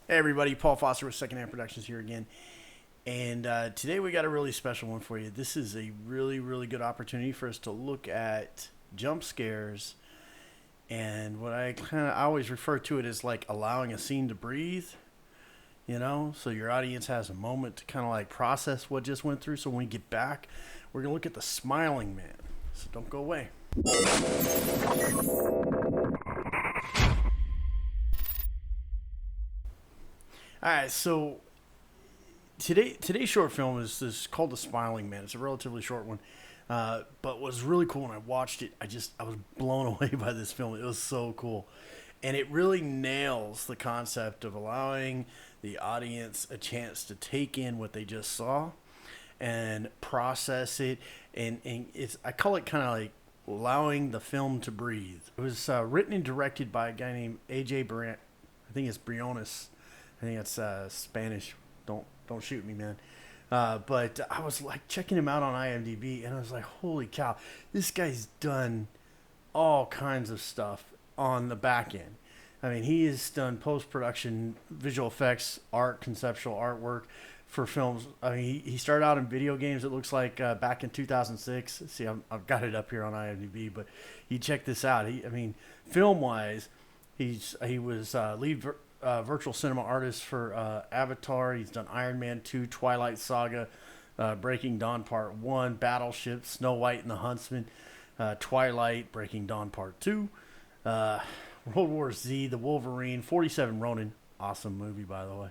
Hey everybody, Paul Foster with Secondhand Productions here again. And today we got a really special one for you. This is a really good opportunity for us to look at jump scares. And what I always refer to it as like allowing a scene to breathe, so your audience has a moment to kind of like process what just went through. So when we get back, we're going to look at the smiling man. So don't go away. All right, so today's short film is called The Smiling Man. It's a relatively short one, but what's really cool when I watched it, I was blown away by this film. It was so cool, and it really nails the concept of allowing the audience a chance to take in what they just saw and process it, and it's I call it kind of like allowing the film to breathe. It was written and directed by a guy named AJ Brant. I think it's Briones. I think it's Spanish. Don't shoot me, man. But I was like checking him out on IMDb, and I was like, holy cow, this guy's done all kinds of stuff on the back end. I mean, he has done post-production, visual effects, art, conceptual artwork for films. I mean, he started out in video games, it looks like, back in 2006. See, I've got it up here on IMDb, but you check this out. Film-wise, he was lead virtual cinema artist for Avatar. He's done Iron Man 2, Twilight Saga, Breaking Dawn Part 1, Battleship, Snow White and the Huntsman, Twilight, Breaking Dawn Part 2, World War Z, The Wolverine, 47 Ronin, awesome movie by the way,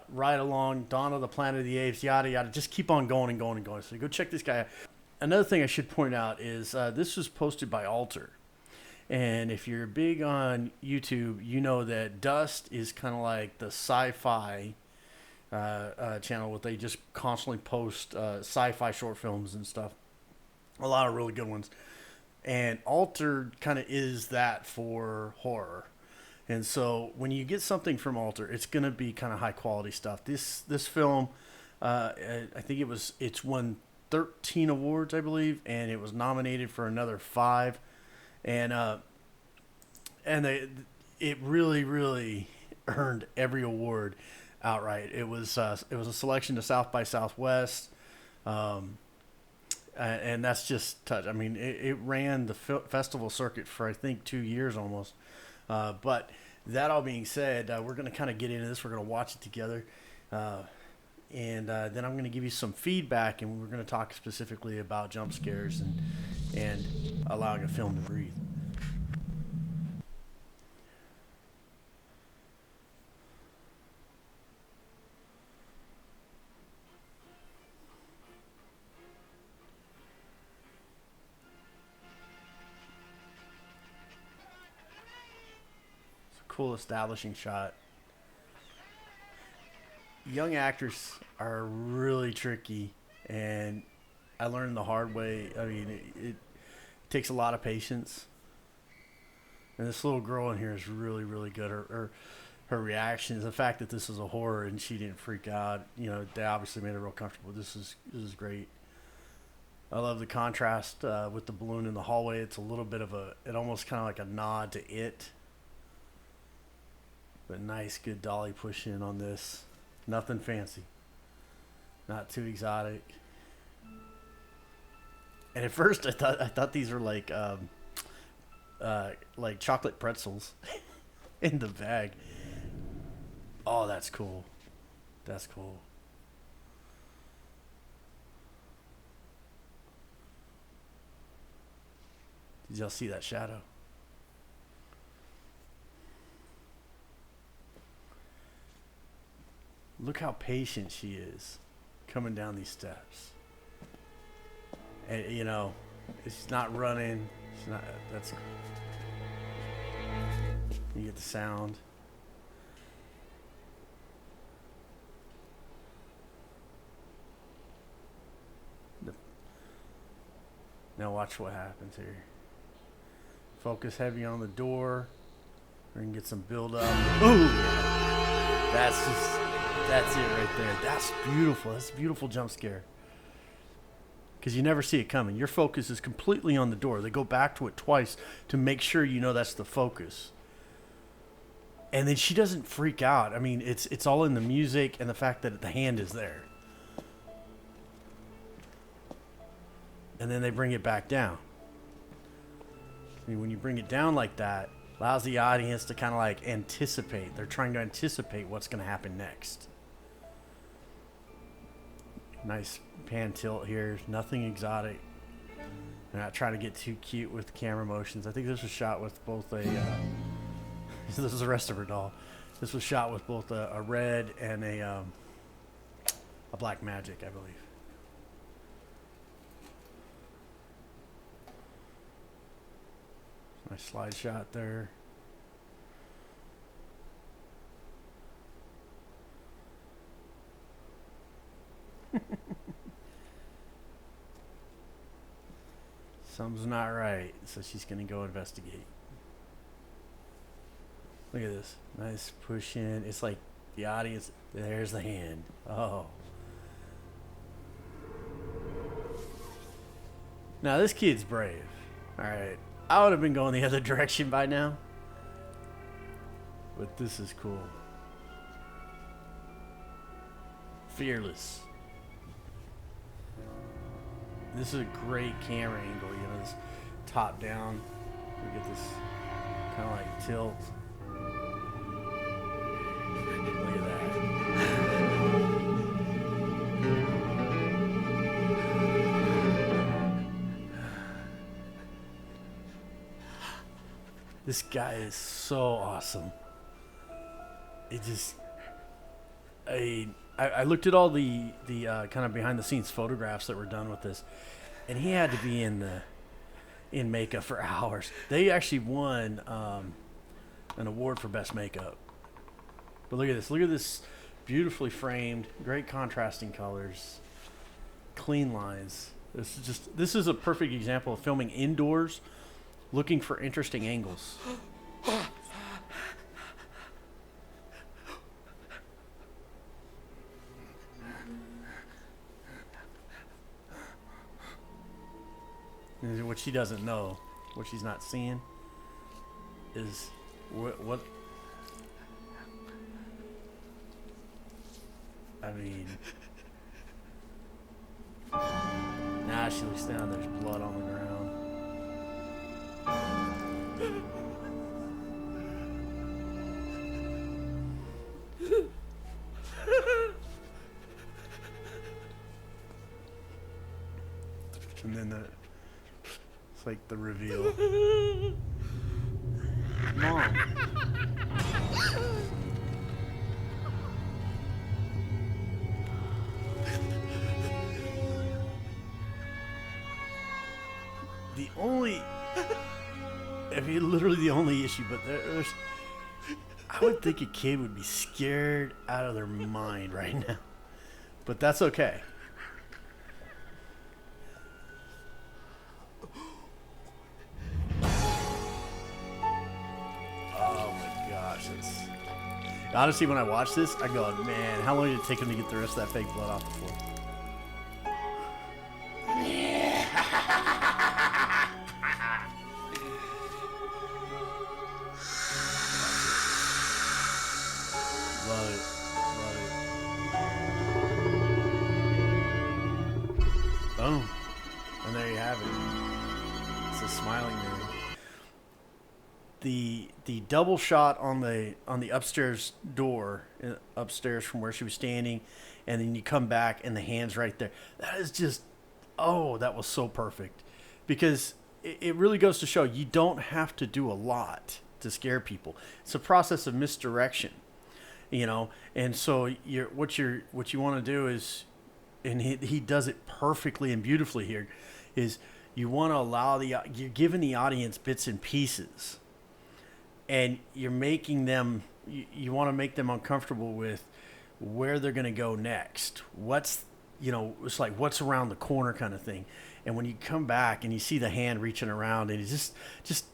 Ride Along, Dawn of the Planet of the Apes, yada yada, just keep on going and going and going. So go check this guy out. Another thing I should point out is this was posted by Alter. And if you're big on YouTube, you know that Dust is kind of like the sci-fi channel where they just constantly post sci-fi short films and stuff. A lot of really good ones. And Altered kind of is that for horror. And so when you get something from Alter, it's going to be kind of high quality stuff. This film, I think it's won 13 awards, I believe, and it was nominated for another 5. And it really earned every award outright. It was a selection to South by Southwest, and that's just touch. I mean, it ran the festival circuit for I think 2 years almost. But that all being said, we're going to kind of get into this. We're going to watch it together, and then I'm going to give you some feedback, and we're going to talk specifically about jump scares and allowing a film to breathe. It's a cool establishing shot. Young actors are really tricky, and I learned the hard way. I mean, it takes a lot of patience. And this little girl in here is really good. Her reactions, the fact that this is a horror and she didn't freak out, they obviously made her real comfortable. This is great. I love the contrast with the balloon in the hallway. It's a little bit of it almost kind of like a nod to It. But nice, good dolly push in on this. Nothing fancy. Not too exotic. And at first, I thought these were like chocolate pretzels in the bag. Oh, that's cool. That's cool. Did y'all see that shadow? Look how patient she is coming down these steps. And, it's not running. It's not. That's. You get the sound. Now watch what happens here. Focus heavy on the door. We're gonna get some build up. Ooh, that's it right there. That's beautiful. That's a beautiful jump scare. Because you never see it coming. Your focus is completely on the door. They go back to it twice to make sure that's the focus. And then she doesn't freak out. I mean, it's all in the music and the fact that the hand is there. And then they bring it back down. I mean, when you bring it down like that, allows the audience to kind of like anticipate. They're trying to anticipate what's going to happen next. Nice pan tilt here. Nothing exotic. They're not trying to get too cute with camera motions. I think this was shot with both a... this is the rest of her doll. This was shot with both a red and a black magic, I believe. Nice slide shot there. Something's not right, so she's gonna go investigate. Look at this. Nice push in. It's like the audience, there's the hand. Oh. Now this kid's brave. Alright. I would have been going the other direction by now. But this is cool. Fearless. This is a great camera angle, you know, this top down. We get this kind of like tilt. Look at that. This guy is so awesome. It just, I looked at all the kind of behind the scenes photographs that were done with this, and he had to be in makeup for hours. They actually won an award for best makeup. But look at this. Look at this beautifully framed, great contrasting colors, clean lines. This is a perfect example of filming indoors, looking for interesting angles. And what she doesn't know, what she's not seeing, is what I mean. Nah, she looks down. There's blood on the ground. And then it's like the reveal. Mom. The only, I mean, literally the only issue, but there's, I would think a kid would be scared out of their mind right now. But that's okay. Honestly, when I watch this, I go, man, how long did it take him to get the rest of that fake blood off the floor? Love it. Love it. Boom. And there you have it. It's a smiling man. The double shot on the upstairs door, upstairs from where she was standing, and then you come back and the hand's right there. That is just, oh, that was so perfect, because it really goes to show you don't have to do a lot to scare people. It's a process of misdirection, you know. And so what you want to do is, and he does it perfectly and beautifully here, is you want to allow you're giving the audience bits and pieces. And you're making them, you want to make them uncomfortable with where they're going to go next. What's, it's like what's around the corner kind of thing. And when you come back and you see the hand reaching around and it just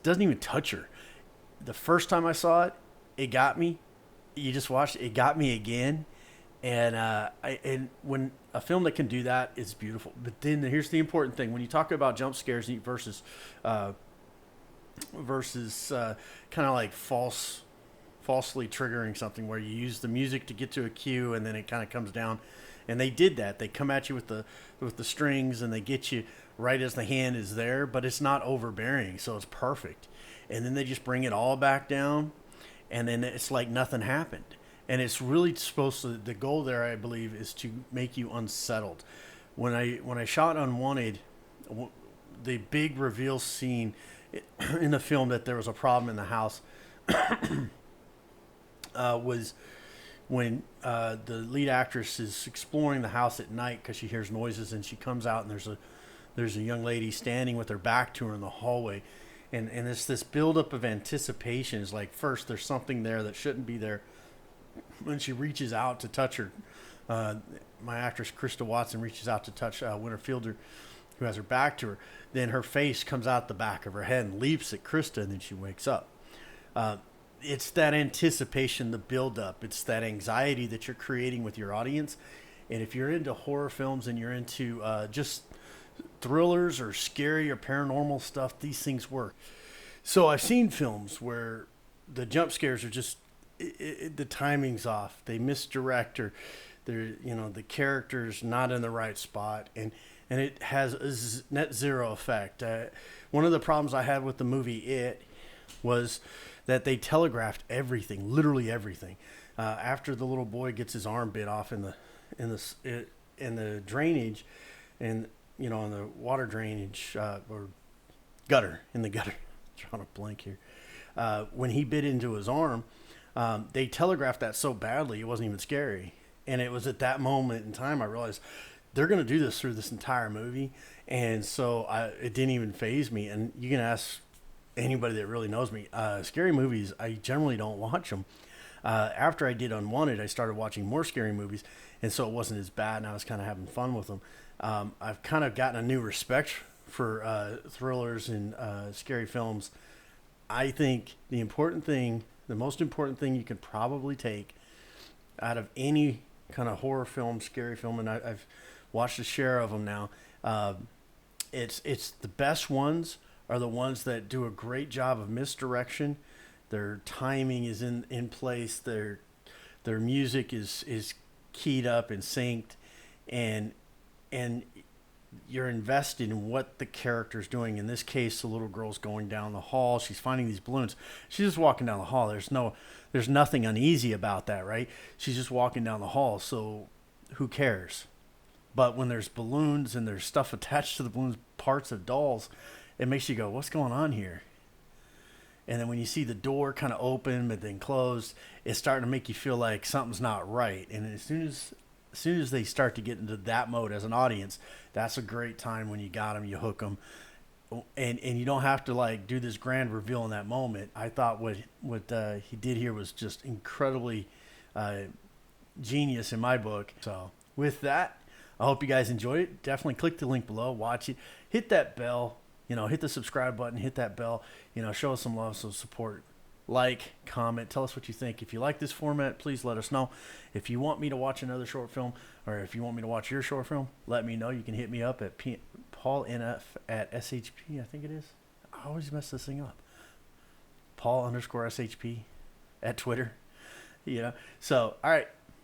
doesn't even touch her. The first time I saw it, it got me. You just watched it got me again. And and when a film that can do that is beautiful. But then here's the important thing. When you talk about jump scares versus kind of like false falsely triggering something where you use the music to get to a cue and then it kind of comes down. And they did that. They come at you with the strings and they get you right as the hand is there, but it's not overbearing, so it's perfect. And then they just bring it all back down, and then it's like nothing happened. And it's really supposed to, the goal there, I believe, is to make you unsettled. When I shot Unwanted, the big reveal scene in the film that there was a problem in the house was when the lead actress is exploring the house at night because she hears noises, and she comes out and there's a young lady standing with her back to her in the hallway, and it's this buildup of anticipation. Is like, first there's something there that shouldn't be there. When she reaches out to touch her, my actress Krista Watson reaches out to touch Winter Fielder, who has her back to her. Then her face comes out the back of her head and leaps at Krista, and then she wakes up. It's that anticipation, the build-up. It's that anxiety that you're creating with your audience. And if you're into horror films and you're into just thrillers or scary or paranormal stuff, these things work. So I've seen films where the jump scares are just, the timing's off. They misdirect, or the character's not in the right spot, and it has a net zero effect. One of the problems I had with the movie It was that they telegraphed everything, literally everything. After the little boy gets his arm bit off in the drainage, and in the water drainage or gutter, in the gutter. I'm drawing a blank here. When he bit into his arm, they telegraphed that so badly it wasn't even scary. And it was at that moment in time I realized they're going to do this through this entire movie, and so it didn't even faze me. And you can ask anybody that really knows me. Scary movies, I generally don't watch them. After I did Unwanted, I started watching more scary movies, and so it wasn't as bad, and I was kind of having fun with them. I've kind of gotten a new respect for thrillers and scary films. I think the most important thing you could probably take out of any kind of horror film, scary film, and I've watched a share of them now. It's the best ones are the ones that do a great job of misdirection. Their timing is in place. Their music is keyed up and synced, and you're invested in what the character's doing. In this case, the little girl's going down the hall. She's finding these balloons. She's just walking down the hall. There's nothing uneasy about that, right? She's just walking down the hall, so who cares? But when there's balloons and there's stuff attached to the balloons, parts of dolls, it makes you go, what's going on here? And then when you see the door kind of open but then closed, it's starting to make you feel like something's not right. And as soon as they start to get into that mode as an audience, that's a great time when you got them, you hook them. And you don't have to do this grand reveal in that moment. I thought what he did here was just incredibly genius in my book. So with that, I hope you guys enjoyed it. Definitely click the link below, watch it, hit that bell, hit the subscribe button, hit that bell, show us some love, some support. Like, comment, tell us what you think. If you like this format, please let us know. If you want me to watch another short film, or if you want me to watch your short film, let me know. You can hit me up at PaulNF@SHP, I think it is. I always mess this thing up. Paul_SHP at Twitter. So, all right.